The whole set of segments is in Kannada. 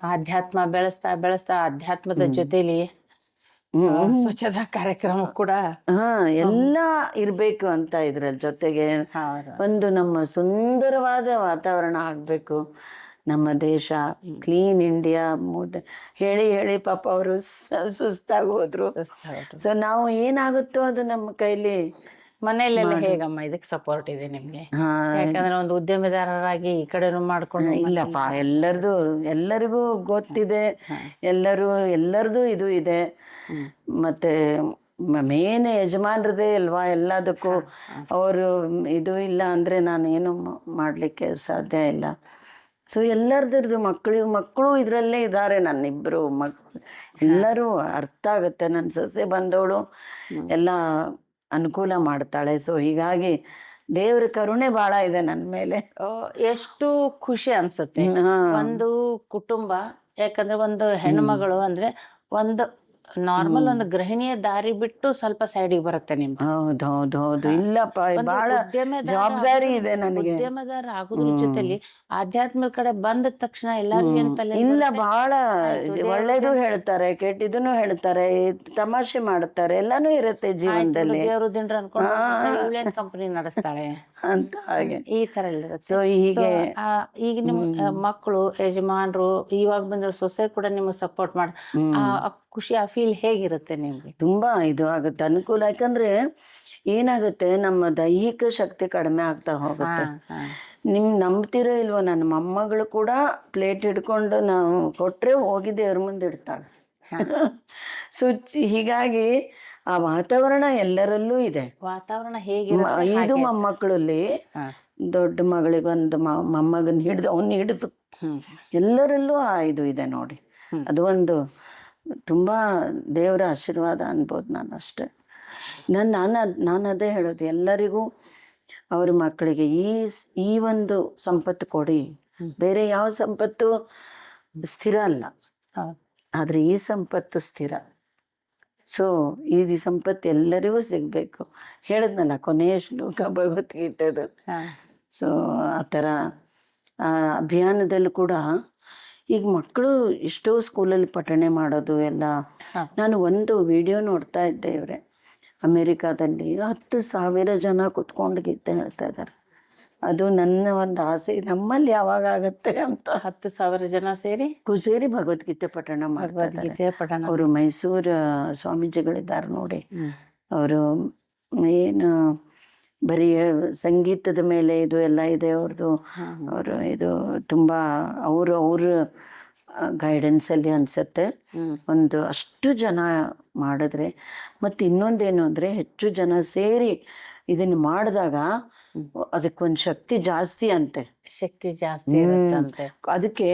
ಆಧ್ಯಾತ್ಮ ಬೆಳೆಸ್ತಾ ಬೆಳೆಸ್ತಾ ಅಧ್ಯಾತ್ಮದ ಜೊತೆಲಿ ಸ್ವಚ್ಛತಾ ಕಾರ್ಯಕ್ರಮ ಕೂಡ ಹಾ ಎಲ್ಲ ಇರ್ಬೇಕು ಅಂತ ಇದ್ರ ಜೊತೆಗೆ ಹೌದು. ಒಂದು ನಮ್ಮ ಸುಂದರವಾದ ವಾತಾವರಣ ಆಗ್ಬೇಕು. ನಮ್ಮ ದೇಶ ಕ್ಲೀನ್ ಇಂಡಿಯಾ ಹೇಳಿ ಹೇಳಿ ಪಾಪ ಅವರು ಸುಸ್ತಾಗಿ ಹೋದ್ರು. ಸೊ ನಾವು ಏನಾಗುತ್ತೋ ಅದು ನಮ್ಮ ಕೈಲಿ. ಮನೆಯಲ್ಲೆಲ್ಲ ಹೇಗಮ್ಮ ಇದಕ್ಕೆ ಸಪೋರ್ಟ್ ಇದೆ ನಿಮ್ಗೆ? ಯಾಕಂದ್ರೆ ಒಂದು ಉದ್ಯಮಿದಾರರಾಗಿ ಈ ಕಡೆನೂ ಮಾಡ್ಕೊಂಡು. ಇಲ್ಲಪ್ಪ, ಎಲ್ಲರಿಗೂ ಗೊತ್ತಿದೆ, ಎಲ್ಲರದು ಇದು ಇದೆ. ಮತ್ತೆ ಮೇನ್ ಯಜಮಾನ್ರದೇ ಅಲ್ವಾ ಎಲ್ಲದಕ್ಕೂ. ಅವರು ಇದು ಇಲ್ಲ ಅಂದ್ರೆ ನಾನೇನು ಮಾಡ್ಲಿಕ್ಕೆ ಸಾಧ್ಯ ಇಲ್ಲ. ಸೊ ಎಲ್ಲರದ್ದು ಮಕ್ಕಳು ಇದರಲ್ಲೇ ಇದ್ದಾರೆ. ನನ್ನಿಬ್ರು ಎಲ್ಲರೂ ಅರ್ಥ ಆಗುತ್ತೆ. ನನ್ನ ಸೊಸೆ ಬಂದವಳು ಎಲ್ಲ ಅನುಕೂಲ ಮಾಡ್ತಾಳೆ. ಸೊ ಹೀಗಾಗಿ ದೇವ್ರ ಕರುಣೆ ಬಹಳ ಇದೆ ನನ್ನ ಮೇಲೆ. ಎಷ್ಟು ಖುಷಿ ಅನ್ಸುತ್ತೆ ಒಂದು ಕುಟುಂಬ. ಯಾಕಂದ್ರೆ ಒಂದು ಹೆಣ್ಮಗಳು ಅಂದ್ರೆ ಒಂದು ನಾರ್ಮಲ್ ಒಂದು ಗೃಹಿಣಿಯ ದಾರಿ ಬಿಟ್ಟು ಸ್ವಲ್ಪ ಸೈಡಿಗೆ ಬರುತ್ತೆ ನಿಮ್ಗೆ. ಹೌದು. ಇಲ್ಲಪ್ಪ, ಬಹಳ ಜವಾಬ್ದಾರಿ ಇದೆ ನನಗೆ. ಉದ್ಯಮದಾರ ಆಗೋದ್ರ ಜೊತೆಲಿ ಆಧ್ಯಾತ್ಮದ ಕಡೆ ಬಂದ ತಕ್ಷಣ ಎಲ್ಲಾರು ಇಲ್ಲ, ಬಹಳ ಒಳ್ಳೇದು ಹೇಳ್ತಾರೆ, ಕೆಟ್ಟಿದನು ಹೇಳ್ತಾರೆ, ತಮಾಷೆ ಮಾಡ್ತಾರೆ, ಎಲ್ಲಾನು ಇರುತ್ತೆ ಜೀವನದಲ್ಲಿ. ದೇವ್ರು ದಿನ ಅನ್ಕೊಂಡು ಕಂಪನಿ ನಡೆಸ್ತಾಳೆ ಅಂತ ಹಾಗೆ ಈ ತರ ಎಲ್ಲ ಇರುತ್ತೆ. ಸೊ ಹೀಗೆ ಈಗ ನಿಮ್ ಮಕ್ಕಳು, ಯಜಮಾನ್ರು, ಇವಾಗ ಬಂದ ಸೊಸೆ ಕೂಡ ನಿಮ್ಗೆ ಸಪೋರ್ಟ್ ಮಾಡಿ ಆ ಖುಷಿ, ಆ ಫೀಲ್ ಹೇಗಿರುತ್ತೆ ನಿಮ್ಗೆ? ತುಂಬಾ ಇದು ಆಗುತ್ತೆ, ಅನುಕೂಲ. ಯಾಕಂದ್ರೆ ಏನಾಗುತ್ತೆ, ನಮ್ಮ ದೈಹಿಕ ಶಕ್ತಿ ಕಡಿಮೆ ಆಗ್ತಾ ಹೋಗುತ್ತೆ. ನಂಬ್ತಿರೋ ಇಲ್ವೋ, ನನ್ನ ಮೊಮ್ಮಗಳು ಕೂಡ ಪ್ಲೇಟ್ ಹಿಡ್ಕೊಂಡು ನಾವು ಕೊಟ್ರೆ ಹೋಗಿ ದೇವ್ರ ಮುಂದೆ ಇಡ್ತಾಳೆ. ಸೊ ಹೀಗಾಗಿ ಆ ವಾತಾವರಣ ಎಲ್ಲರಲ್ಲೂ ಇದೆ. ವಾತಾವರಣ ಹೇಗೆ ಇದು ಮೊಮ್ಮಕ್ಕಳಲ್ಲಿ ದೊಡ್ಡ ಮಗಳಿಗೆ ಒಂದು ಮೊಮ್ಮಗನ್ ಹಿಡ್ದು ಹಿಡಿದು ಎಲ್ಲರಲ್ಲೂ ಆ ಇದು ಇದೆ ನೋಡಿ. ಅದು ಒಂದು ತುಂಬಾ ದೇವರ ಆಶೀರ್ವಾದ ಅನ್ಬೋದು. ನಾನು ಅಷ್ಟೇ, ನಾನು ಅದೇ ಹೇಳೋದು ಎಲ್ಲರಿಗೂ, ಅವ್ರ ಮಕ್ಕಳಿಗೆ ಈ ಒಂದು ಸಂಪತ್ತು ಕೊಡಿ. ಬೇರೆ ಯಾವ ಸಂಪತ್ತು ಸ್ಥಿರ ಅಲ್ಲ, ಆದ್ರೆ ಈ ಸಂಪತ್ತು ಸ್ಥಿರ. ಸೊ ಈ ಸಂಪತ್ತು ಎಲ್ಲರಿಗೂ ಸಿಗ್ಬೇಕು. ಹೇಳಿದ್ನಲ್ಲ ಕೊನೆಯ ಶ್ಲೋಕ ಭಗವದ್ಗೀತೆದು. ಸೊ ಆ ಥರ ಅಭಿಯಾನದಲ್ಲೂ ಕೂಡ ಈಗ ಮಕ್ಕಳು ಎಷ್ಟೋ ಸ್ಕೂಲಲ್ಲಿ ಪಠಣೆ ಮಾಡೋದು ಎಲ್ಲ. ನಾನು ಒಂದು ವಿಡಿಯೋ ನೋಡ್ತಾ ಇದ್ದೆ, ಇವರೇ ಅಮೇರಿಕಾದಲ್ಲಿ 10,000 ಜನ ಕುತ್ಕೊಂಡು ಗೀತೆ ಹೇಳ್ತಾ ಇದ್ದಾರೆ. ಅದು ನನ್ನ ಒಂದು ಆಸೆ, ನಮ್ಮಲ್ಲಿ ಯಾವಾಗ ಆಗತ್ತೆ ಅಂತ. 10,000 ಜನ ಸೇರಿ ಭಗವದ್ಗೀತೆ ಪಠಣ ಭಗವದ್ಗೀತೆ ಪಠಣ. ಅವರು ಮೈಸೂರು ಸ್ವಾಮೀಜಿಗಳಿದ್ದಾರೆ ನೋಡಿ, ಅವರು ಏನು ಬರೀ ಸಂಗೀತದ ಮೇಲೆ ಇದು ಎಲ್ಲ ಇದೆ ಅವ್ರದ್ದು. ಅವರು ಇದು ತುಂಬಾ ಅವ್ರ ಗೈಡೆನ್ಸಲ್ಲಿ ಅನ್ಸತ್ತೆ. ಒಂದು ಅಷ್ಟು ಜನ ಮಾಡಿದ್ರೆ, ಮತ್ತು ಇನ್ನೊಂದೇನು ಅಂದರೆ ಹೆಚ್ಚು ಜನ ಸೇರಿ ಇದನ್ನು ಮಾಡಿದಾಗ ಅದಕ್ಕೊಂದು ಶಕ್ತಿ ಜಾಸ್ತಿ ಅಂತೆ. ಶಕ್ತಿ ಜಾಸ್ತಿ ಇರುತ್ತಂತೆ. ಅದಕ್ಕೆ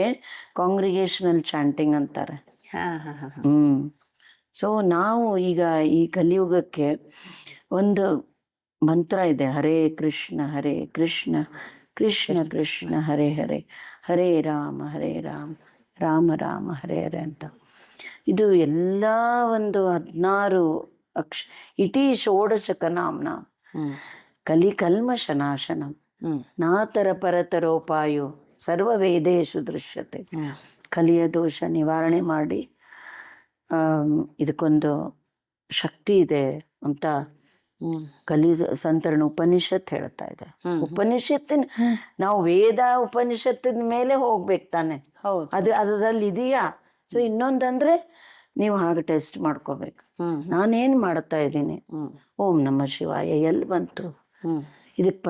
ಕಾಂಗ್ರಿಗೇಷನಲ್ ಚಾಂಟಿಂಗ್ ಅಂತಾರೆ. ಸೊ ನಾವು ಈಗ ಈ ಕಲಿಯುಗಕ್ಕೆ ಒಂದು ಮಂತ್ರ ಇದೆ, ಹರೇ ಕೃಷ್ಣ ಕೃಷ್ಣ ಕೃಷ್ಣ ಹರೇ ಹರೇ, ಹರೇ ರಾಮ ರಾಮ ರಾಮ ಹರೇ ಹರೇ ಅಂತ. ಇದು ಎಲ್ಲ ಒಂದು 16 ಇತಿ ಷೋಡಶಕ ನಾಮ್ನ ಕಲಿ ಕಲ್ಮಶ ನಾಶನಂ ನಾತರ ಪರತರೋಪಾಯೋ ಸರ್ವ ವೇದೇಶು ದೃಶ್ಯತೆ. ಕಲಿಯ ದೋಷ ನಿವಾರಣೆ ಮಾಡಿ ಇದಕ್ಕೊಂದು ಶಕ್ತಿ ಇದೆ ಅಂತ ಸಂತರಣ ಉಪನಿಷತ್ ಹೇಳ್ತಾ ಇದೆ. ಉಪನಿಷತ್ತಿನ ನಾವು ವೇದ ಉಪನಿಷತ್ತಿನ ಮೇಲೆ ಹೋಗ್ಬೇಕು ತಾನೆ. ಅದು ಅದರಲ್ಲಿ ಇದೆಯಾ? ಸೊ ಇನ್ನೊಂದಂದ್ರೆ ನೀವು ಹಾಗೆ ಟೆಸ್ಟ್ ಮಾಡ್ಕೋಬೇಕು. ನಾನೇನ್ ಮಾಡ್ತಾ ಇದ್ದೀನಿ, ಓಂ ನಮ ಶಿವಾಯ ಎಲ್ಲಿ ಬಂತು? ಇದಕ್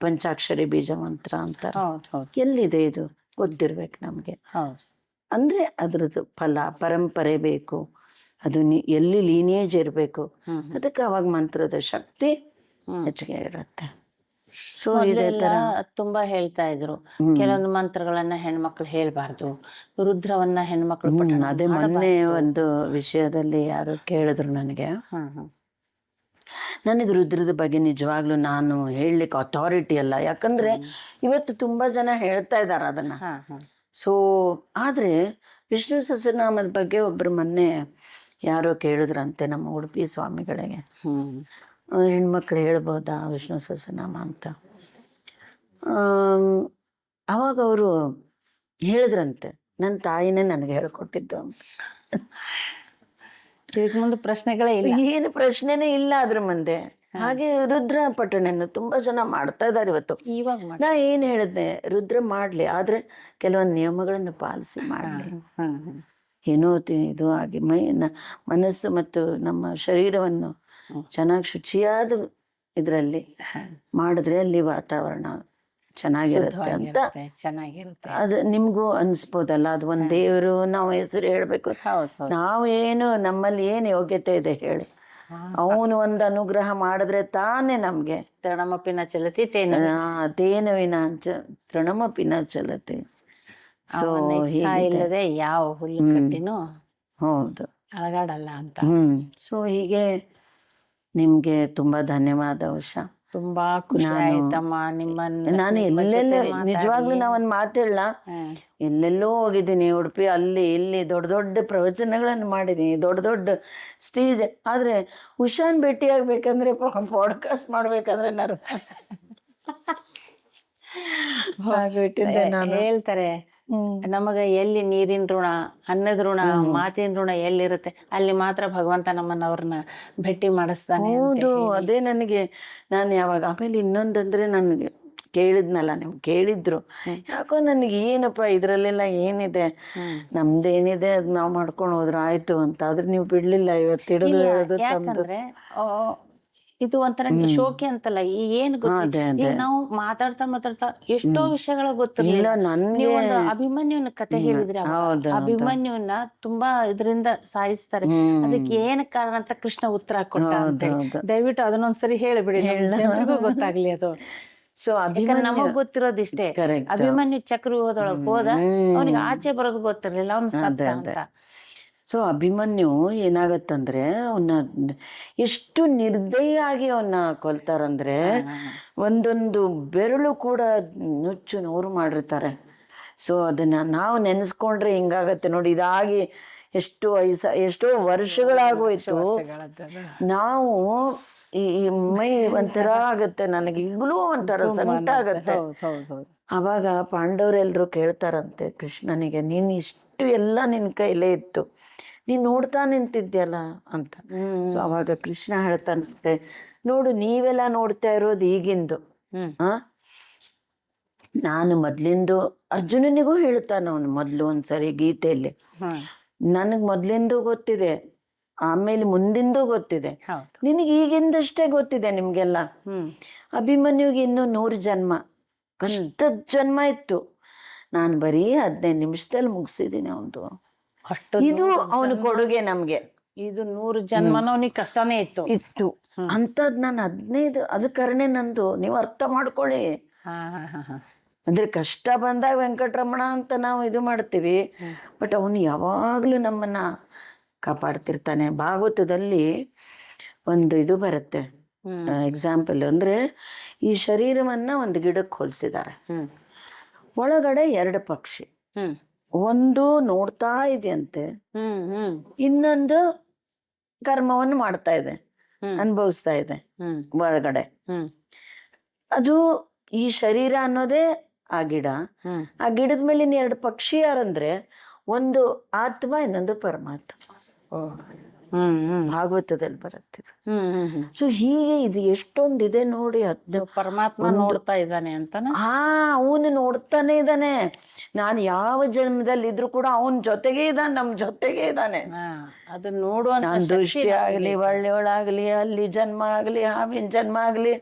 ಪಂಚಾಕ್ಷರಿ ಬೀಜ ಮಂತ್ರ ಅಂತಾರೆ. ಎಲ್ಲಿದೆ ಇದು ಗೊತ್ತಿರ್ಬೇಕು ನಮ್ಗೆ. ಅಂದ್ರೆ ಅದ್ರದ್ದು ಫಲ ಪರಂಪರೆ ಬೇಕು, ಅದು ಎಲ್ಲಿ ಲೀನಿಯೇಜ್ ಇರಬೇಕು. ಅದಕ್ಕೆ ಅವಾಗ ಮಂತ್ರದ ಶಕ್ತಿ ಹೆಚ್ಚಿಗೆ ಇರುತ್ತೆ. ಸೊ ಇದೇ ತರ ತುಂಬಾ ಹೇಳ್ತಾ ಇದ್ರು, ಕೆಲವೊಂದು ಮಂತ್ರಗಳನ್ನ ಹೆಣ್ಮಕ್ಳು ಹೇಳ್ಬಾರ್ದು, ರುದ್ರವನ್ನ ಹೆಣ್ಮಕ್ಳು ಪಠಣ. ಅದೇ ಮೊನ್ನೆ ಒಂದು ವಿಷಯದಲ್ಲಿ ಯಾರು ಕೇಳಿದ್ರು ನನಗೆ ರುದ್ರದ ಬಗ್ಗೆ ನಿಜವಾಗ್ಲೂ ನಾನು ಹೇಳಲಿಕ್ಕೆ ಅಥಾರಿಟಿ ಅಲ್ಲ, ಯಾಕಂದ್ರೆ ಇವತ್ತು ತುಂಬಾ ಜನ ಹೇಳ್ತಾ ಇದ್ದಾರೆ ಅದನ್ನ. ಸೊ ಆದ್ರೆ ವಿಷ್ಣು ಸಹಸ್ರನಾಮದ ಬಗ್ಗೆ ಒಬ್ರು ಮೊನ್ನೆ ಯಾರೋ ಕೇಳಿದ್ರಂತೆ ನಮ್ಮ ಉಡುಪಿ ಸ್ವಾಮಿಗಳಿಗೆ, ಹೆಣ್ಮಕ್ಳು ಹೇಳ್ಬೋದಾ ವಿಷ್ಣು ಸಹಸ್ರನಾಮ ಅಂತ. ಆವಾಗ ಅವರು ಹೇಳಿದ್ರಂತೆ, ನನ್ನ ತಾಯಿನೇ ನನಗೆ ಹೇಳ್ಕೊಟ್ಟಿದ್ದು ಅಂತ. ಇದಕ್ಕೆ ಮುಂದೆ ಪ್ರಶ್ನೆಗಳೇ ಇಲ್ಲ. ಏನು ಪ್ರಶ್ನೆನೇ ಇಲ್ಲ ಅದ್ರ ಮುಂದೆ. ಹಾಗೆ ರುದ್ರ ಪಠಣೆಯನ್ನು ತುಂಬಾ ಜನ ಮಾಡ್ತಾ ಇದ್ದಾರೆ ಇವತ್ತು. ಇವಾಗ ಮಾಡಿ. ನಾ ಏನ್ ಹೇಳಿದ್ದೆ, ರುದ್ರ ಮಾಡ್ಲಿ, ಆದ್ರೆ ಕೆಲವೊಂದು ನಿಯಮಗಳನ್ನು ಪಾಲಿಸಿ ಮಾಡ್ಲಿ. ಏನೋ ಇದು ಆಗಿ ಮನಸ್ಸು ಮತ್ತು ನಮ್ಮ ಶರೀರವನ್ನು ಚೆನ್ನಾಗಿ ಶುಚಿಯಾದ ಇದ್ರಲ್ಲಿ ಮಾಡಿದ್ರೆ ಅಲ್ಲಿ ವಾತಾವರಣ ಚೆನ್ನಾಗಿರುತ್ತೆ ಅಂತ. ಚೆನ್ನಾಗಿರುತ್ತೆ. ಅದು ನಿಮ್ಗೂ ಅನ್ಸ್ಬೋದಲ್ಲ, ಅದು ಒಂದ್ ದೇವರು ನಾವು ಹೆಸರು ಹೇಳ್ಬೇಕು. ನಾವು ಏನು, ನಮ್ಮಲ್ಲಿ ಏನು ಯೋಗ್ಯತೆ ಇದೆ ಹೇಳಿ? ಅವನು ಒಂದು ಅನುಗ್ರಹ ಮಾಡಿದ್ರೆ ತಾನೇ ನಮ್ಗೆ. ತೃಣಮಪಿನ ಚಲತಿ ತೇನ ತೇನವಿನ ತೃಣಮಪಿನ ಚಲತಿ. ಸೊ ಇಲ್ಲದೆ ಯಾವ ಹುಲ್ಲು ಕಟ್ಟಿನೂ ಹೌದು ಅಳಗಾಡಲ್ಲ ಅಂತ. ಸೊ ಹೀಗೆ ನಿಮ್ಗೆ ತುಂಬಾ ಧನ್ಯವಾದ ಉಷಾ. ತುಂಬಾ ಖುಷಿ ಆಯ್ತಮ್ಮ ನಿಮ್ಮನ್ನ. ನಾನು ಎಲ್ಲೆಲ್ಲ ನಿಜವಾಗ್ಲೂ ನಾವೊಂದು ಮಾತೇಳ, ಎಲ್ಲೆಲ್ಲೋ ಹೋಗಿದ್ದೀನಿ, ಉಡುಪಿ ಅಲ್ಲಿ ಇಲ್ಲಿ ದೊಡ್ಡ ದೊಡ್ಡ ಪ್ರವಚನಗಳನ್ನು ಮಾಡಿದ್ದೀನಿ, ದೊಡ್ಡ ದೊಡ್ಡ ಸ್ಟೇಜ್. ಆದ್ರೆ ಉಷಾನ್ ಭೇಟಿ ಆಗ್ಬೇಕಂದ್ರೆ ಪಾಡ್ಕಾಸ್ಟ್ ಮಾಡ್ಬೇಕಂದ್ರೆ ನಾನು ಹೇಳ್ತಾರೆ, ನಮಗ ಎಲ್ಲಿ ನೀರಿನ ಋಣ, ಅನ್ನದ ಋಣ, ಮಾತಿನ ಋಣ ಎಲ್ಲಿರುತ್ತೆ ಅಲ್ಲಿ ಮಾತ್ರ ಭಗವಂತ ನಮ್ಮನ್ನ ಅವ್ರನ್ನ ಭೇಟಿ ಮಾಡಿಸ್ತಾನೆ. ಹೌದು, ಅದೇ ನನಗೆ. ನಾನು ಯಾವಾಗ ಆಮೇಲೆ ಇನ್ನೊಂದಂದ್ರೆ ನನಗೆ ಕೇಳಿದ್ನಲ್ಲ, ನೀವು ಕೇಳಿದ್ರು, ಯಾಕೋ ನನಗೆ ಏನಪ್ಪ ಇದ್ರಲ್ಲೆಲ್ಲ ಏನಿದೆ, ನಮ್ದೇನಿದೆ ಅದ್ ನಾವ್ ಮಾಡ್ಕೊಂಡು ಹೋದ್ರ ಆಯ್ತು ಅಂತ. ಆದ್ರೆ ನೀವು ಬಿಡ್ಲಿಲ್ಲ ಇವತ್ತು ಹಿಡಿದು ಹೇಳೋದು. ಯಾಕಂದ್ರೆ ಇದು ಒಂಥರ ಶೋಕಿ ಅಂತಲ್ಲ, ಏನ್ ಗೊತ್ತಿಲ್ಲ, ನಾವು ಮಾತಾಡ್ತಾ ಎಷ್ಟೋ ವಿಷಯಗಳ ಗೊತ್ತಿರಲಿಲ್ಲ. ನೀವು ಒಂದು ಅಭಿಮನ್ಯುನ ಕತೆ ಹೇಳಿದ್ರೆ, ಅಭಿಮನ್ಯುನ ತುಂಬಾ ಇದರಿಂದ ಸಾಯಿಸ್ತಾರೆ, ಅದಕ್ಕೆ ಏನ್ ಕಾರಣ ಅಂತ ಕೃಷ್ಣ ಉತ್ತರ ಕೊಟ್ಟ ಅಂತ. ದಯವಿಟ್ಟು ಅದನ್ನೊಂದ್ಸರಿ ಹೇಳಿಬಿಡಿ, ಎಲ್ರಿಗೂ ಗೊತ್ತಾಗ್ಲಿ ಅದು. ಸೊ ನಮಗ್ ಗೊತ್ತಿರೋದಿಷ್ಟೇ, ಅಭಿಮನ್ಯು ಚಕ್ರವ್ಯೂಹದೊಳಗ್ ಹೋದ, ಅವನಿಗೆ ಆಚೆ ಬರೋದು ಗೊತ್ತಿರ್ಲಿಲ್ಲ, ಅವ್ನು ಸತ್ತ ಅಂತ. ಸೊ ಅಭಿಮನ್ಯು ಏನಾಗತ್ತಂದ್ರೆ ಅವನ್ನ ಎಷ್ಟು ನಿರ್ದಯಾಗಿ ಅವನ್ನ ಕೊಲ್ತಾರಂದ್ರೆ, ಒಂದೊಂದು ಬೆರಳು ಕೂಡ ನುಚ್ಚು ನೂರು ಮಾಡಿರ್ತಾರೆ. ಸೊ ಅದನ್ನ ನಾವು ನೆನೆಸ್ಕೊಂಡ್ರೆ ಹಿಂಗಾಗತ್ತೆ ನೋಡಿ. ಇದಾಗಿ ಎಷ್ಟೋ ವರ್ಷಗಳಾಗೋಯ್ತು. ನಾವು ಈ ಮೈ ಒಂಥರ ಆಗತ್ತೆ, ನನಗೆ ಈಗಲೂ ಒಂಥರ ಸಂಕಟ ಆಗತ್ತೆ. ಅವಾಗ ಪಾಂಡವರೆಲ್ಲರೂ ಕೇಳ್ತಾರಂತೆ ಕೃಷ್ಣನಿಗೆ, ನೀನ್ ಇಷ್ಟು ಎಲ್ಲ ನಿನ್ ಕೈಲೇ ಇತ್ತು, ನೀನ್ ನೋಡ್ತಾ ನಿಂತಿದ್ಯಲ್ಲ ಅಂತ. ಸೊ ಅವಾಗ ಕೃಷ್ಣ ಹೇಳ್ತಾನಂತೆ, ನೋಡು ನೀವೆಲ್ಲ ನೋಡ್ತಾ ಇರೋದು ಈಗಿಂದು, ನಾನು ಮೊದ್ಲಿಂದು. ಅರ್ಜುನನಿಗೂ ಹೇಳ್ತಾನ ಅವನು ಮೊದ್ಲು ಒಂದ್ಸರಿ ಗೀತೆಯಲ್ಲಿ, ನನಗ್ ಮೊದ್ಲಿಂದು ಗೊತ್ತಿದೆ, ಆಮೇಲೆ ಮುಂದಿಂದು ಗೊತ್ತಿದೆ, ನಿನಗೆ ಈಗಿಂದಷ್ಟೇ ಗೊತ್ತಿದೆ ನಿಮ್ಗೆಲ್ಲ. ಅಭಿಮನ್ಯುಗೆ ಇನ್ನು 100 ಜನ್ಮ ಕಷ್ಟದ ಜನ್ಮ ಇತ್ತು, ನಾನು ಬರೀ 15 ನಿಮಿಷದಲ್ಲಿ ಮುಗಿಸಿದ್ದೀನಿ ಅವನು. ಇದು ಅವನು ಕೊಡುಗೆ ನಮ್ಗೆ. ಇದು 100 ಜನ್ಮನ ಅವನಿಗೆ ಕಷ್ಟನೇ ಇತ್ತು ಅಂತದ್ ನಾನು 15, ಅದ ಕಾರಣ ನಂದು. ನೀವು ಅರ್ಥ ಮಾಡ್ಕೊಳ್ಳಿ. ಅಂದ್ರೆ ಕಷ್ಟ ಬಂದಾಗ ವೆಂಕಟರಮಣ ಅಂತ ನಾವು ಇದು ಮಾಡ್ತೀವಿ, ಬಟ್ ಅವನು ಯಾವಾಗ್ಲೂ ನಮ್ಮನ್ನ ಕಾಪಾಡ್ತಿರ್ತಾನೆ. ಭಾಗವತದಲ್ಲಿ ಒಂದು ಇದು ಬರುತ್ತೆ ಎಕ್ಸಾಂಪಲ್, ಅಂದ್ರೆ ಈ ಶರೀರವನ್ನ ಒಂದು ಗಿಡಕ್ಕೆ ಹೋಲಿಸಿದ್ದಾರೆ. ಒಳಗಡೆ 2 ಪಕ್ಷಿ, ಒಂದು ನೋಡ್ತಾ ಇದೆಯಂತೆ, ಇನ್ನೊಂದು ಕರ್ಮವನ್ನು ಮಾಡ್ತಾ ಇದೆ, ಅನುಭವಿಸ್ತಾ ಇದೆ ಒಳಗಡೆ. ಅದು ಈ ಶರೀರ ಅನ್ನೋದೇ ಆ ಗಿಡ. ಆ ಗಿಡದ ಮೇಲಿನ 2 ಪಕ್ಷಿ ಯಾರಂದ್ರೆ, ಒಂದು ಆತ್ಮ, ಇನ್ನೊಂದು ಪರಮಾತ್ಮ. ಭಾಗವತದಲ್ಲಿ ಬರುತ್ತೆ. ಸೊ ಹೀಗೆ ಇದು ಎಷ್ಟೊಂದಿದೆ ನೋಡಿ. ಪರಮಾತ್ಮ ನೋಡ್ತಾ ಇದ್ದಾನೆ ಅಂತ. ಅವನು ನೋಡ್ತಾನೆ ಇದ್ದಾನೆ. ನಾನು ಯಾವ ಜನ್ಮದಲ್ಲಿ ಇದ್ರು ಕೂಡ ಅವನ ಜೊತೆಗೆ ಇದ್ದಾನೆ, ನಮ್ ಜೊತೆಗೆ ಇದ್ದಾನೆ. ಅದು ನೋಡುವ ನಾನು ದೃಷ್ಟಿ ಆಗ್ಲಿ, ಒಳ್ಳೆಯವಳಾಗ್ಲಿ, ಅಲ್ಲಿ ಜನ್ಮ ಆಗ್ಲಿ, ಹಾವಿನ ಜನ್ಮ ಆಗ್ಲಿ,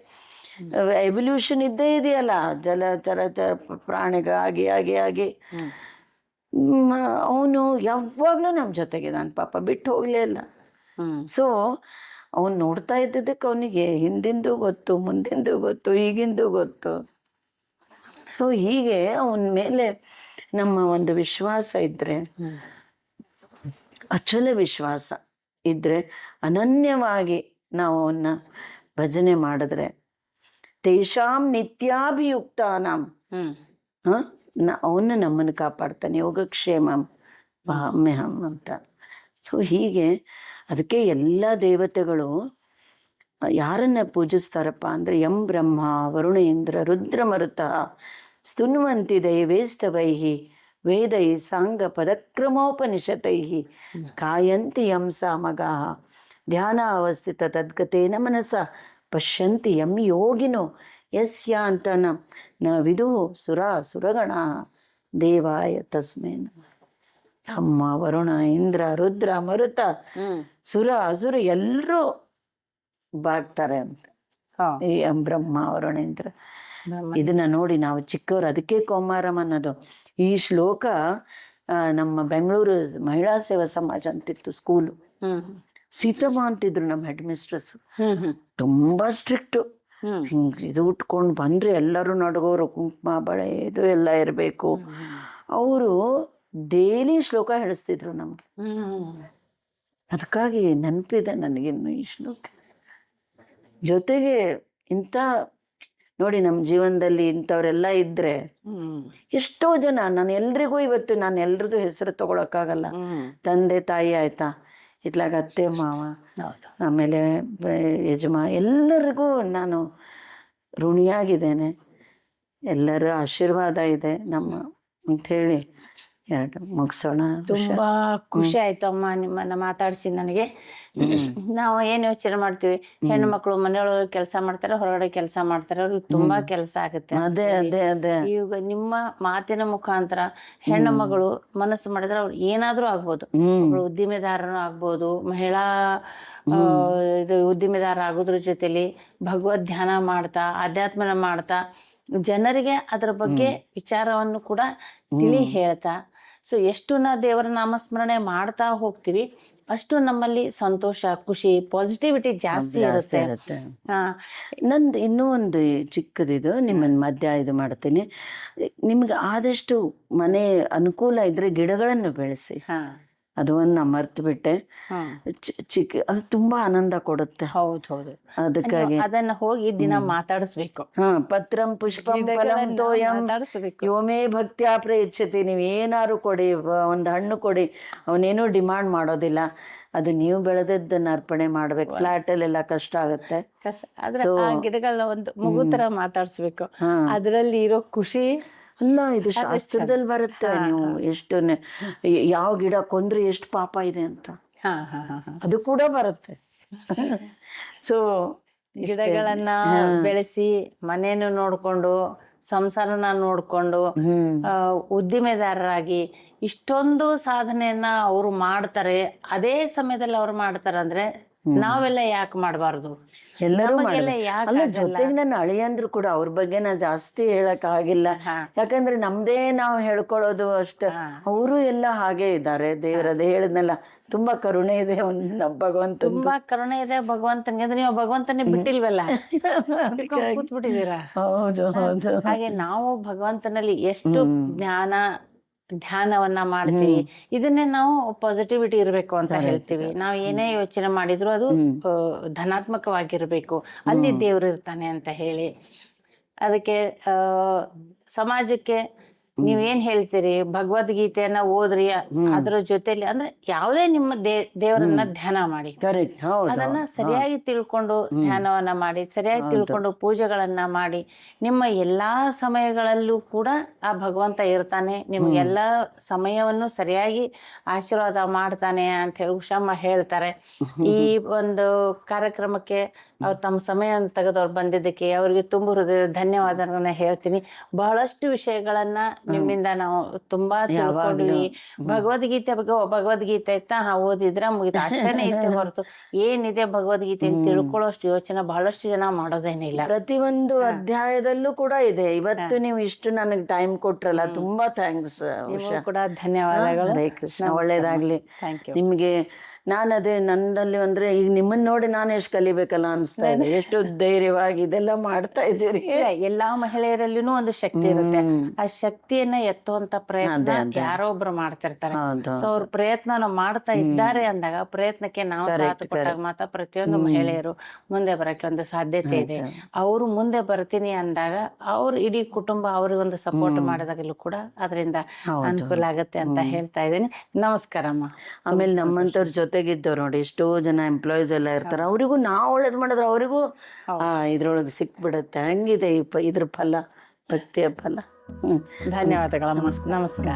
ಎವಲ್ಯೂಷನ್ ಇದ್ದೇ ಇದೆಯಲ್ಲ, ಜಲಚರ ಪ್ರಾಣಿಗಾಗಿ ಆಗಿ ಆಗಿ ಅವನು ಯಾವಾಗ್ಲೂ ನಮ್ ಜೊತೆಗಿದ್ದಾನೆ, ಪಾಪ ಬಿಟ್ಟು ಹೋಗ್ಲೇ ಇಲ್ಲ. ಸೊ ಅವನು ನೋಡ್ತಾ ಇದ್ದಿದ್ದಕ್ಕೆ ಅವನಿಗೆ ಹಿಂದಿಂದು ಗೊತ್ತು, ಮುಂದಿಂದು ಗೊತ್ತು, ಈಗಿಂದು ಗೊತ್ತು. ಸೊ ಹೀಗೆ ಅವನ ಮೇಲೆ ನಮ್ಮ ಒಂದು ವಿಶ್ವಾಸ ಇದ್ರೆ, ಅಚಲ ವಿಶ್ವಾಸ ಇದ್ರೆ, ಅನನ್ಯವಾಗಿ ನಾವು ಅವನ್ನ ಭಜನೆ ಮಾಡಿದ್ರೆ, ತೇಷಾಂ ನಿತ್ಯಾಭಿಯುಕ್ತಾನಾಂ, ಅವನು ನಮ್ಮನ್ನು ಕಾಪಾಡ್ತಾನೆ, ಯೋಗಕ್ಷೇಮಂ ವಹಾಮ್ಯಹಂ ಅಂತ. ಸೊ ಹೀಗೆ ಅದಕ್ಕೆ ಎಲ್ಲ ದೇವತೆಗಳು ಯಾರನ್ನ ಪೂಜಿಸ್ತಾರಪ್ಪ ಅಂದ್ರೆ, ಯಂ ಬ್ರಹ್ಮ ವರುಣ ಇಂದ್ರ ರುದ್ರ ಮರುತ ಸ್ತುನ್ವಂತಿ ದೈವೇಸ್ತವೈಹಿ ವೇದೈ ಸಾಂಗ ಪದಕ್ರಮೋಪನಿಷತೈ ಕಾಯಂತಿ ಯಂ ಸಾಮಗಾಃ ಧ್ಯಾನ ಅವಸ್ಥಿತ ತದ್ಗತೇನ ಮನಸ ಪಶ್ಯಂತಿ ಯಂ ಯೋಗಿನೋ ಯಸ್ಯಾಂತ ನ ವಿದುಃ ಸುರಗಣಾಃ ದೇವಾಯ ತಸ್ಮೈ ನಮಃ. ಬ್ರಹ್ಮ ವರುಣ ಇಂದ್ರ ರುದ್ರ ಮರುತ ಸುರ ಅಸುರ ಎಲ್ಲರೂ ಬಾಗ್ತಾರೆ ಅಂತ ಈ ಬ್ರಹ್ಮ ವರುಣೇಂದ್ರ. ಇದನ್ನ ನೋಡಿ ನಾವು ಚಿಕ್ಕವರು, ಅದಕ್ಕೆ ಕೌಮಾರಂ ಅನ್ನೋದು. ಈ ಶ್ಲೋಕ ನಮ್ಮ ಬೆಂಗಳೂರು ಮಹಿಳಾ ಸೇವಾ ಸಮಾಜ ಅಂತಿತ್ತು ಸ್ಕೂಲು. ಸೀತಮ್ಮ ಅಂತಿದ್ರು ನಮ್ಮ ಹೆಡ್ ಮಿಸ್ಟ್ರೆಸ್. ತುಂಬಾ ಸ್ಟ್ರಿಕ್ಟು. ಹಿಂಗೆ ಇದು ಉಟ್ಕೊಂಡು ಬಂದ್ರೆ ಎಲ್ಲರೂ ನಡ್ಗೋರು, ಕುಂಕುಮ ಬಳೆ ಇದು ಎಲ್ಲ ಇರಬೇಕು. ಅವರು ಡೈಲಿ ಶ್ಲೋಕ ಹೇಳಿಸ್ತಿದ್ರು ನಮ್ಗೆ. ಅದಕ್ಕಾಗಿ ನೆನಪಿದೆ ನನಗಿನ್ನು ಈ ಶ್ಲೋಕ. ಜೊತೆಗೆ ಇಂಥ ನೋಡಿ ನಮ್ಮ ಜೀವನದಲ್ಲಿ ಇಂಥವ್ರೆಲ್ಲ ಇದ್ರೆ ಎಷ್ಟೋ ಜನ, ನಾನು ಎಲ್ರಿಗೂ ಇವತ್ತು ನಾನು ಎಲ್ರದ್ದು ಹೆಸರು ತಗೊಳಕ್ಕಾಗಲ್ಲ. ತಂದೆ ತಾಯಿ ಆಯ್ತಾ, ಇತ್ಲಾಗ ಅತ್ತೆ ಮಾವ, ಆಮೇಲೆ ಎಲ್ಲರಿಗೂ ನಾನು ಋಣಿಯಾಗಿದ್ದೇನೆ. ಎಲ್ಲರ ಆಶೀರ್ವಾದ ಇದೆ ನಮ್ಮ ಅಂಥೇಳಿ ಎರಡು ಮುಗಿಸೋಣ. ತುಂಬಾ ಖುಷಿ ಆಯ್ತು ಅಮ್ಮ ನಿಮ್ಮನ್ನ ಮಾತಾಡ್ಸಿ. ನನಗೆ ನಾವು ಏನ್ ಯೋಚನೆ ಮಾಡ್ತೀವಿ, ಹೆಣ್ಣು ಮಕ್ಕಳು ಮನೆಯೊಳಗೆ ಕೆಲಸ ಮಾಡ್ತಾರೆ, ಹೊರಗಡೆ ಕೆಲಸ ಮಾಡ್ತಾರೆ, ಅವ್ರಿಗೆ ತುಂಬಾ ಕೆಲಸ ಆಗುತ್ತೆ. ಅದೇ ಅದೇ ಅದೇ ಈಗ ನಿಮ್ಮ ಮಾತಿನ ಮುಖಾಂತರ ಹೆಣ್ಣು ಮಗಳು ಮನಸ್ಸು ಮಾಡಿದ್ರೆ ಅವ್ರು ಏನಾದ್ರೂ ಆಗ್ಬೋದು. ಒಬ್ಳು ಉದ್ದಿಮೆದಾರನು ಆಗ್ಬೋದು, ಮಹಿಳಾ ಇದು ಉದ್ದಿಮೆದಾರ ಆಗೋದ್ರ ಜೊತೆಲಿ ಭಗವದ್ ಧ್ಯಾನ ಮಾಡ್ತಾ, ಆಧ್ಯಾತ್ಮನ ಮಾಡ್ತಾ, ಜನರಿಗೆ ಅದರ ಬಗ್ಗೆ ವಿಚಾರವನ್ನು ಕೂಡ ತಿಳಿ ಹೇಳ್ತಾ, ಸೊ ಎಷ್ಟು ನಾ ದೇವರ ನಾಮಸ್ಮರಣೆ ಮಾಡ್ತಾ ಹೋಗ್ತೀವಿ ಅಷ್ಟು ನಮ್ಮಲ್ಲಿ ಸಂತೋಷ, ಖುಷಿ, ಪಾಸಿಟಿವಿಟಿ ಜಾಸ್ತಿ ಇರುತ್ತೆ. ನಂದು ಇನ್ನೂ ಒಂದು ಚಿಕ್ಕದಿದು, ನಿಮ್ಮನ್ನು ಮಧ್ಯ ಇದು ಮಾಡ್ತೀನಿ. ನಿಮ್ಗೆ ಆದಷ್ಟು ಮನೆ ಅನುಕೂಲ ಇದ್ರೆ ಗಿಡಗಳನ್ನು ಬೆಳೆಸಿ. ಅದು ಒಂದು ನಾ ಮರ್ತು ಬಿಟ್ಟೆ. ಚಿಕ್ಕ ಅದು ತುಂಬಾ ಆನಂದ ಕೊಡುತ್ತೆ. ಹೌದು, ಅದಕ್ಕಾಗಿ ಅದನ್ನ ಹೋಗಿ ದಿನ ಮಾತಾಡಿಸ್ಬೇಕು. ಪತ್ರಂ ಪುಷ್ಪಂ ಫಲಂ ತೋಯಂ ಯೋಮೇ ಭಕ್ತ್ಯಾ ಪ್ರಯಚ್ಛತಿ. ನೀವು ಏನಾರು ಕೊಡಿ, ಒಂದು ಹಣ್ಣು ಕೊಡಿ, ಅವನೇನೂ ಡಿಮಾಂಡ್ ಮಾಡೋದಿಲ್ಲ. ಅದು ನೀವು ಬೆಳೆದದ್ದನ್ನ ಅರ್ಪಣೆ ಮಾಡ್ಬೇಕು. ಫ್ಲಾಟ್ ಅಲ್ಲೆಲ್ಲ ಕಷ್ಟ ಆಗುತ್ತೆ. ಆದ್ರೆ ಆ ಗಿಡಗಳನ್ನ ಒಂದು ಮಗು ತರ ಮಾತಾಡ್ಸ್ಬೇಕು. ಅದ್ರಲ್ಲಿ ಇರೋ ಖುಷಿ ಅಲ್ಲ, ಇದು ಶಾಸ್ತ್ರದಲ್ಲಿ ಬರುತ್ತೆ. ನೀವು ಎಷ್ಟು ಯಾವ ಗಿಡ ಕೊಂದ್ರೆ ಎಷ್ಟು ಪಾಪ ಇದೆ ಅಂತ ಅದು ಕೂಡ ಬರುತ್ತೆ. ಸೊ ಗಿಡಗಳನ್ನ ಬೆಳೆಸಿ ಮನೇನು ನೋಡ್ಕೊಂಡು, ಸಂಸಾರನ ನೋಡ್ಕೊಂಡು, ಉದ್ದಿಮೆದಾರರಾಗಿ ಇಷ್ಟೊಂದು ಸಾಧನೆಯನ್ನ ಅವರು ಮಾಡ್ತಾರೆ. ಅದೇ ಸಮಯದಲ್ಲಿ ಅವ್ರು ಮಾಡ್ತಾರೆ ಅಂದ್ರೆ ನಾವೆಲ್ಲ ಯಾಕೆ ಮಾಡಬಾರ್ದು? ಎಲ್ಲರೂ ಅಲ್ಲ, ಜೊತೆಗೆ ನನ್ನ ಅಳಿಯಂದ್ರು ಕೂಡ ಅವ್ರ ಬಗ್ಗೆ ನಾ ಜಾಸ್ತಿ ಹೇಳಕ್ ಆಗಿಲ್ಲ. ಯಾಕಂದ್ರೆ ನಮ್ದೇ ನಾವು ಹೇಳ್ಕೊಳ್ಳೋದು ಅಷ್ಟೇ. ಅವರು ಎಲ್ಲ ಹಾಗೆ ಇದ್ದಾರೆ. ದೇವರದೇ ಹೇಳಿದ್ನಲ್ಲ, ತುಂಬಾ ಕರುಣೆ ಇದೆ ಭಗವಂತ, ತುಂಬಾ ಕರುಣೆ ಇದೆ ಭಗವಂತನಿಗೆ. ಅಂದ್ರೆ ನೀವು ಭಗವಂತನೇ ಬಿಟ್ಟಿಲ್ವಲ್ಲ, ಕೂತ್ಬಿಟ್ಟಿದ್ದೀರಾ. ಹೌದು ಹೌದು. ಹಾಗೆ ನಾವು ಭಗವಂತನಲ್ಲಿ ಎಷ್ಟು ಧ್ಯಾನವನ್ನ ಮಾಡ್ತೀವಿ. ಇದನ್ನೇ ನಾವು ಪಾಸಿಟಿವಿಟಿ ಇರ್ಬೇಕು ಅಂತ ಹೇಳ್ತೀವಿ. ನಾವು ಏನೇ ಯೋಚನೆ ಮಾಡಿದ್ರು ಅದು ಧನಾತ್ಮಕವಾಗಿರ್ಬೇಕು, ಅಲ್ಲಿ ದೇವ್ರು ಇರ್ತಾನೆ ಅಂತ ಹೇಳಿ. ಅದಕ್ಕೆ ಸಮಾಜಕ್ಕೆ ನೀವೇನ್ ಹೇಳ್ತೀರಿ, ಭಗವದ್ಗೀತೆಯನ್ನ ಓದ್ರಿ, ಅದ್ರ ಜೊತೆಲಿ ಅಂದ್ರೆ ಯಾವುದೇ ನಿಮ್ಮ ದೇವರನ್ನ ಧ್ಯಾನ ಮಾಡಿ, ಅದನ್ನ ಸರಿಯಾಗಿ ತಿಳ್ಕೊಂಡು ಧ್ಯಾನವನ್ನ ಮಾಡಿ, ಸರಿಯಾಗಿ ತಿಳ್ಕೊಂಡು ಪೂಜೆಗಳನ್ನ ಮಾಡಿ, ನಿಮ್ಮ ಎಲ್ಲಾ ಸಮಯಗಳಲ್ಲೂ ಕೂಡ ಆ ಭಗವಂತ ಇರ್ತಾನೆ, ನಿಮ್ಗೆಲ್ಲಾ ಸಮಯವನ್ನು ಸರಿಯಾಗಿ ಆಶೀರ್ವಾದ ಮಾಡ್ತಾನೆ ಅಂತ ಹೇಳಿ ಉಷಮ್ಮ ಹೇಳ್ತಾರೆ. ಈ ಒಂದು ಕಾರ್ಯಕ್ರಮಕ್ಕೆ ಅವ್ರು ತಮ್ಮ ಸಮಯ ತೆಗೆದವ್ರು ಬಂದಿದ್ದಕ್ಕೆ ಅವ್ರಿಗೆ ತುಂಬ ಹೃದಯದ ಧನ್ಯವಾದಗಳನ್ನ ಹೇಳ್ತೀನಿ. ಬಹಳಷ್ಟು ವಿಷಯಗಳನ್ನ ನಿಮ್ಮಿಂದ ನಾವು ತುಂಬಾ ತಿಳ್ಕೊಂಡ್ವಿ. ಭಗವದ್ಗೀತೆ ಬಗ್ಗೆ ಭಗವದ್ಗೀತೆ ಇತ್ತ ಓದಿದ್ರ ಮುಗಿತ ಅಷ್ಟೇನೆ ಇತ್ತೆ ಹೊರತು ಏನಿದೆ ಭಗವದ್ಗೀತೆ ಅಂತ ತಿಳ್ಕೊಳ್ಳೋಷ್ಟು ಯೋಚನೆ ಬಹಳಷ್ಟು ಜನ ಮಾಡೋದೇನಿಲ್ಲ. ಪ್ರತಿಯೊಂದು ಅಧ್ಯಾಯದಲ್ಲೂ ಕೂಡ ಇದೆ. ಇವತ್ತು ನೀವು ಇಷ್ಟು ನನಗೆ ಟೈಮ್ ಕೊಟ್ರಲ್ಲ, ತುಂಬಾ ಥ್ಯಾಂಕ್ಸ್. ಕೂಡ ಧನ್ಯವಾದಗಳು. ಹರೇ ಕೃಷ್ಣ, ಒಳ್ಳೇದಾಗ್ಲಿ ನಿಮ್ಗೆ. ನಾನದೇ ನಂದಲ್ಲಿ ಅಂದ್ರೆ ಈಗ ನಿಮ್ಮನ್ನ ನೋಡಿ ನಾನು ಎಷ್ಟು ಕಲಿಬೇಕಲ್ಲ ಅನ್ಸ್ತಾ ಇದೆ. ಎಷ್ಟು ಧೈರ್ಯವಾಗಿ ಇದೆಲ್ಲ ಮಾಡ್ತಾ ಇದ್ದೀರಿ. ಎಲ್ಲಾ ಮಹಿಳೆಯರಲ್ಲಿನೂ ಒಂದು ಶಕ್ತಿ ಇರುತ್ತೆ. ಆ ಶಕ್ತಿಯನ್ನ ಎತ್ತುವಂತ ಪ್ರಯತ್ನ ಯಾರೋ ಒಬ್ರು ಮಾಡ್ತಿರ್ತಾರೆ. ಸೊ ಅವ್ರ ಪ್ರಯತ್ನ ಮಾಡ್ತಾ ಇದ್ದಾರೆ ಅಂದಾಗ, ಪ್ರಯತ್ನಕ್ಕೆ ನಾವು ಸಾಥ್ ಕೊಟ್ಟಾಗ ಮಾತ್ರ ಪ್ರತಿಯೊಂದು ಮಹಿಳೆಯರು ಮುಂದೆ ಬರಕ್ಕೆ ಒಂದು ಸಾಧ್ಯತೆ ಇದೆ. ಅವರು ಮುಂದೆ ಬರ್ತೀನಿ ಅಂದಾಗ ಅವ್ರ ಇಡೀ ಕುಟುಂಬ ಅವ್ರಿಗೊಂದು ಸಪೋರ್ಟ್ ಮಾಡಿದಾಗಲೂ ಕೂಡ ಅದರಿಂದ ಅನುಕೂಲ ಆಗುತ್ತೆ ಅಂತ ಹೇಳ್ತಾ ಇದ್ದೀನಿ. ನಮಸ್ಕಾರಮ್ಮ. ಆಮೇಲೆ ನಮ್ಮಂತವ್ರ ಜೊತೆಗಿದ್ದವ್ರು ನೋಡಿ, ಎಷ್ಟೋ ಜನ ಎಂಪ್ಲಾಯೀಸ್ ಎಲ್ಲ ಇರ್ತಾರೆ. ಅವರಿಗೂ ನಾವು ಒಳ್ಳೇದು ಮಾಡಿದ್ರೆ ಅವರಿಗೂ ಇದ್ರೊಳಗೆ ಸಿಕ್ಬಿಡುತ್ತೆ. ಹಂಗಿದೆ ಇದ್ರ ಫಲ, ಭಕ್ತಿಯ ಫಲ. ಧನ್ಯವಾದಗಳಮ್ಮ. ನಮಸ್ಕಾರ.